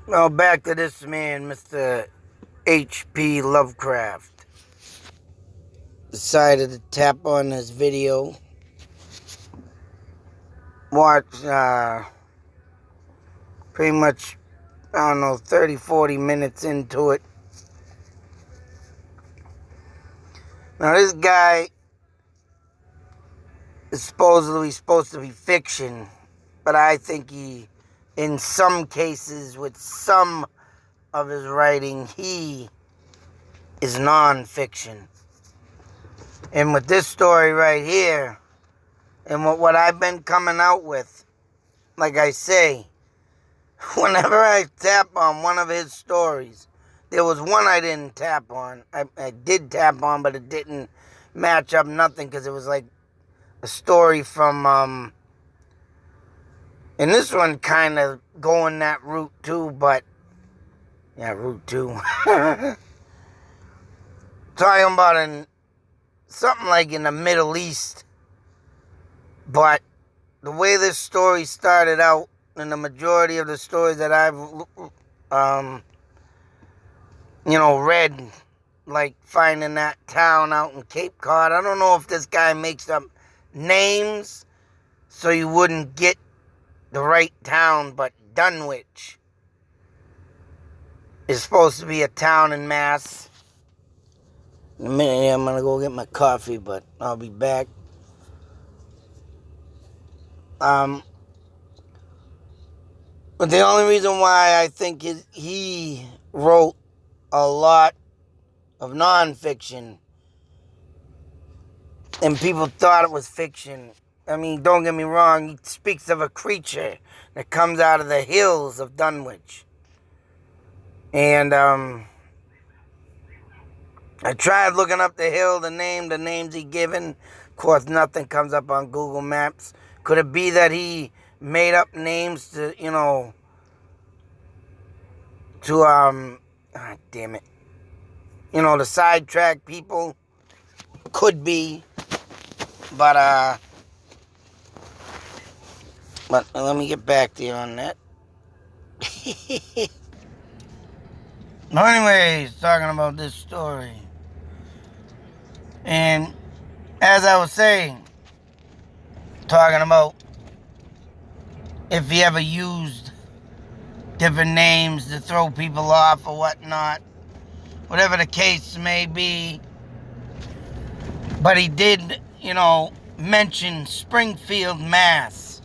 Well, back to this man, Mr. H.P. Lovecraft. Decided to tap on this video. Watch, pretty much, I don't know, 30, 40 minutes into it. Now, this guy is supposedly supposed to be fiction, but I think he, in some cases, with some of his writing, he is non-fiction. And with this story right here, and what I've been coming out with, like I say, whenever I tap on one of his stories, there was one I didn't tap on. I did tap on, but it didn't match up nothing because it was like a story from, and this one kind of going that route too, but, yeah, route 2. Talking about something like in the Middle East. But the way this story started out, and the majority of the stories that I've, read, like finding that town out in Cape Cod. I don't know if this guy makes up names so you wouldn't get the right town, but Dunwich is supposed to be a town in Mass. In a minute, I'm going to go get my coffee, but I'll be back. But the only reason why I think he wrote a lot of nonfiction and people thought it was fiction. I mean, don't get me wrong, he speaks of a creature that comes out of the hills of Dunwich. And I tried looking up the hill, the names he given. Of course, nothing comes up on Google Maps. Could it be that he made up names to, damn it. To sidetrack people? Could be. But let me get back to you on that. No, anyways, talking about this story. And as I was saying, talking about if he ever used different names to throw people off or whatnot, whatever the case may be. But he did, mention Springfield, Mass.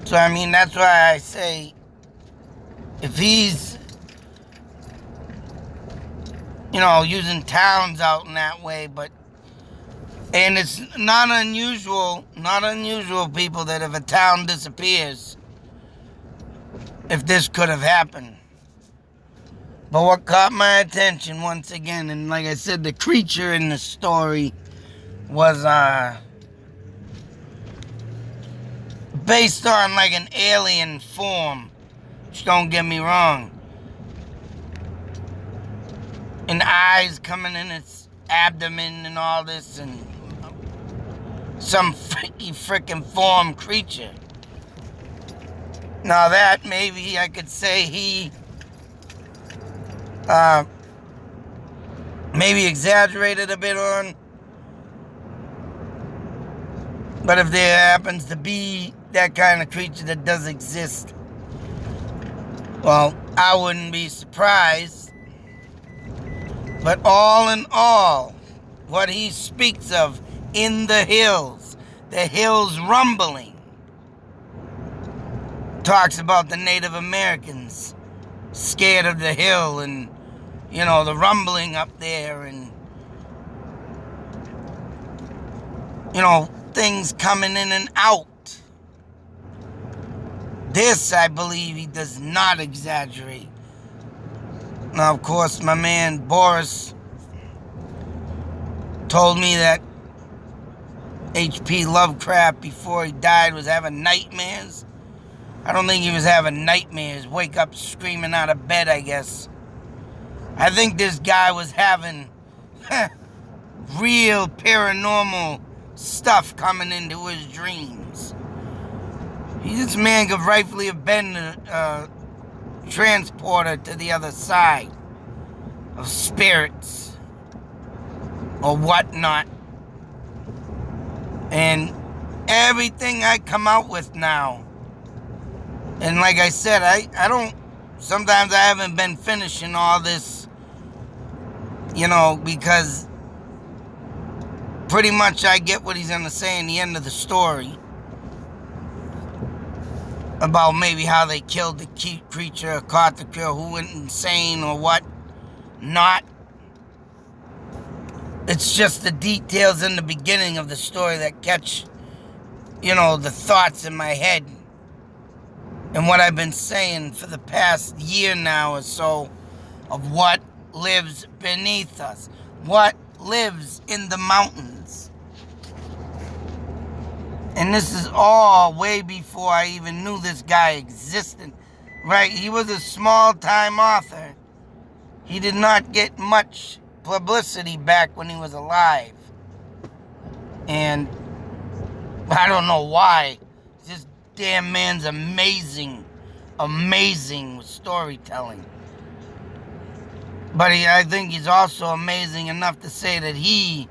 So, I mean, that's why I say if he's, using towns out in that way, and it's not unusual, people, that if a town disappears, if this could have happened. But what caught my attention once again, and like I said, the creature in the story was based on like an alien form, which, don't get me wrong. And eyes coming in its abdomen and all this, and some freaking form creature. Now that maybe I could say he maybe exaggerated a bit on. But if there happens to be that kind of creature that does exist, well, I wouldn't be surprised. But all in all, what he speaks of in the hills rumbling, talks about the Native Americans scared of the hill and, the rumbling up there and, things coming in and out. This, I believe, he does not exaggerate. Now, of course, my man Boris told me that H.P. Lovecraft, before he died, was having nightmares. I don't think he was having nightmares. Wake up screaming out of bed, I guess. I think this guy was having real paranormal stuff coming into his dreams. This man could rightfully have been transporter to the other side of spirits or whatnot. And everything I come out with now, and like I said, I don't, sometimes I haven't been finishing all this, because pretty much I get what he's going to say in the end of the story about maybe how they killed the creature, caught the girl who went insane or what not. It's just the details in the beginning of the story that catch, the thoughts in my head. And what I've been saying for the past year now or so of what lives beneath us, what lives in the mountains. And this is all way before I even knew this guy existed. Right? He was a small-time author. He did not get much publicity back when he was alive. And I don't know why. This damn man's amazing with storytelling. But I think he's also amazing enough to say that he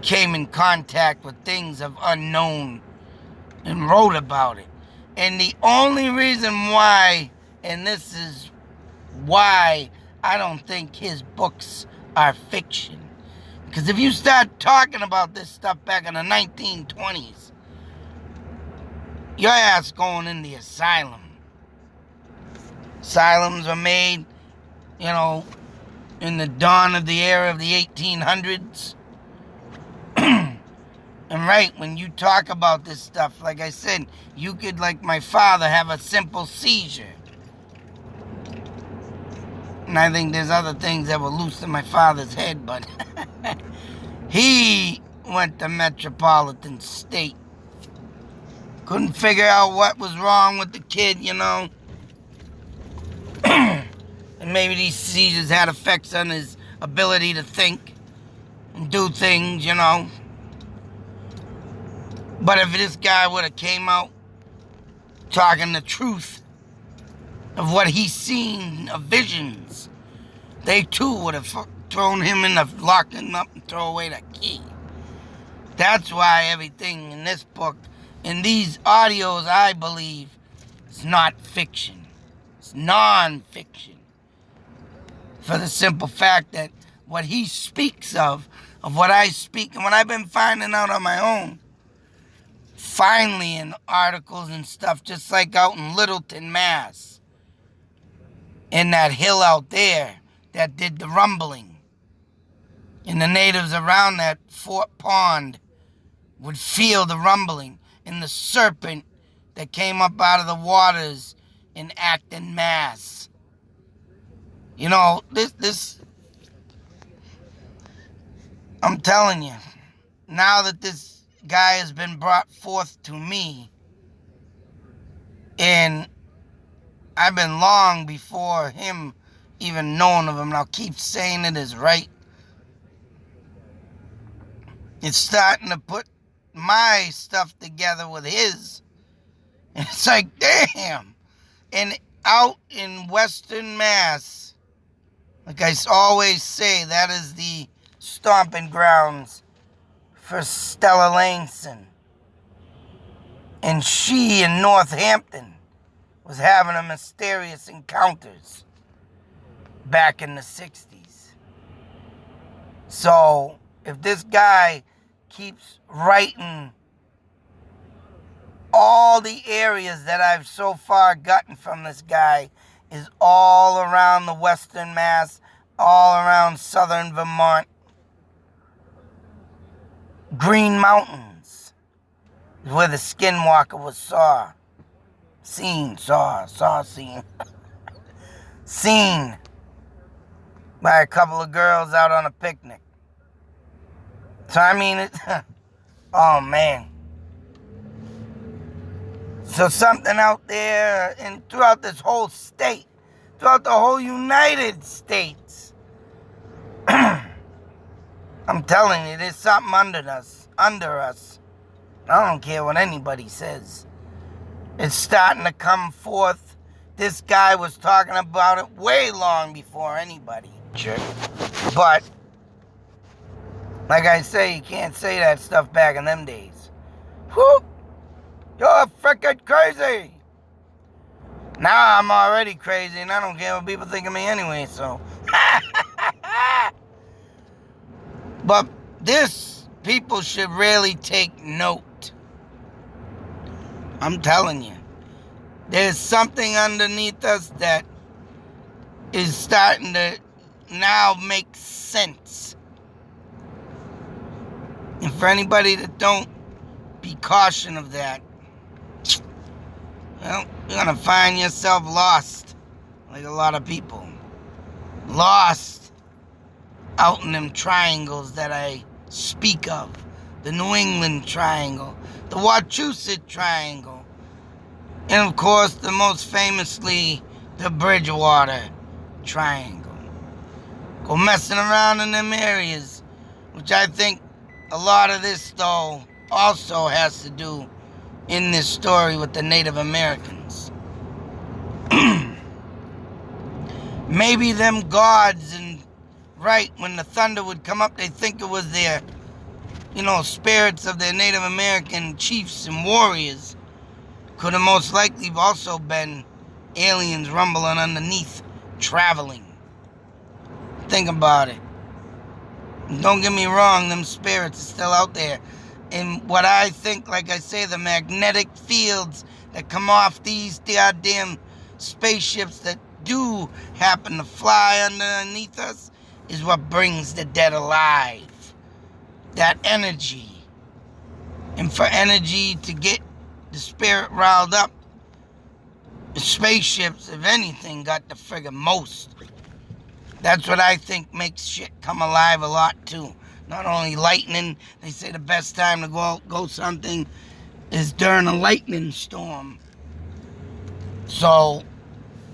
came in contact with things of unknown and wrote about it. And the only reason why, and this is why I don't think his books are fiction. Because if you start talking about this stuff back in the 1920s, your ass going in the asylum. Asylums were made, in the dawn of the era of the 1800s. And right, when you talk about this stuff, like I said, you could, like my father, have a simple seizure. And I think there's other things that were loose in my father's head, but he went to Metropolitan State. Couldn't figure out what was wrong with the kid, And maybe these seizures had effects on his ability to think and do things, But if this guy would have came out talking the truth of what he's seen, of visions, they too would have thrown him in locked him up and throw away the key. That's why everything in this book, in these audios, I believe, is not fiction. It's non-fiction. For the simple fact that what he speaks of what I speak, and what I've been finding out on my own, finally in articles and stuff, just like out in Littleton, Mass, in that hill out there that did the rumbling. And the natives around that Fort Pond would feel the rumbling. And the serpent that came up out of the waters in Acton, Mass. This, I'm telling you, now that this guy has been brought forth to me, and I've been long before him even knowing of him, and I'll keep saying it is right. It's starting to put my stuff together with his. And it's like, damn. And out in Western Mass, like I always say, that is the stomping grounds for Stella Langson. And she in Northampton was having a mysterious encounters back in the 60s. So, if this guy keeps writing all the areas that I've so far gotten from this guy is all around the Western Mass, all around southern Vermont. Green Mountains is where the skinwalker was seen seen by a couple of girls out on a picnic. So I mean, oh man. So something out there and throughout this whole state, throughout the whole United States, I'm telling you, there's something under us. I don't care what anybody says. It's starting to come forth this guy was talking about it way long before anybody. But, like I say, you can't say that stuff back in them days. Whoop! You're freaking crazy! Now I'm already crazy, and I don't care what people think of me anyway, so. But this, people should really take note. I'm telling you. There's something underneath us that is starting to now make sense. And for anybody that don't, be caution of that. Well, you're going to find yourself lost, like a lot of people. Lost out in them triangles that I speak of. The New England Triangle, the Wachusett Triangle, and of course, the most famously, the Bridgewater Triangle. Go messing around in them areas, which I think a lot of this, though, also has to do in this story with the Native Americans. Maybe them gods, and right when the thunder would come up, they think it was their, spirits of their Native American chiefs and warriors. Could have most likely also been aliens rumbling underneath, traveling. Think about it. Don't get me wrong, them spirits are still out there. And what I think, like I say, the magnetic fields that come off these goddamn spaceships that do happen to fly underneath us is what brings the dead alive. That energy. And for energy to get the spirit riled up, the spaceships, if anything, got the friggin' most. That's what I think makes shit come alive a lot, too. Not only lightning, they say the best time to go something is during a lightning storm. So,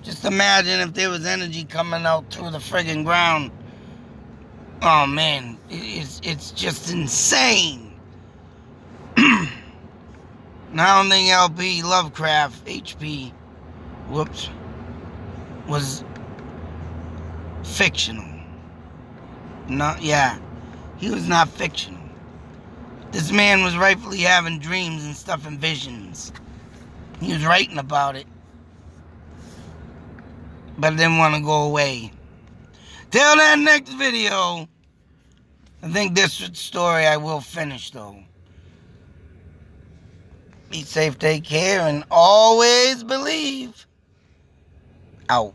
just imagine if there was energy coming out through the friggin' ground. Oh, man, it's just insane. Now, I don't think LP Lovecraft, HP, was fictional. He was not fictional. This man was rightfully having dreams and stuff and visions. He was writing about it. But didn't want to go away. Till that next video. I think this story I will finish, though. Be safe, take care, and always believe. Out.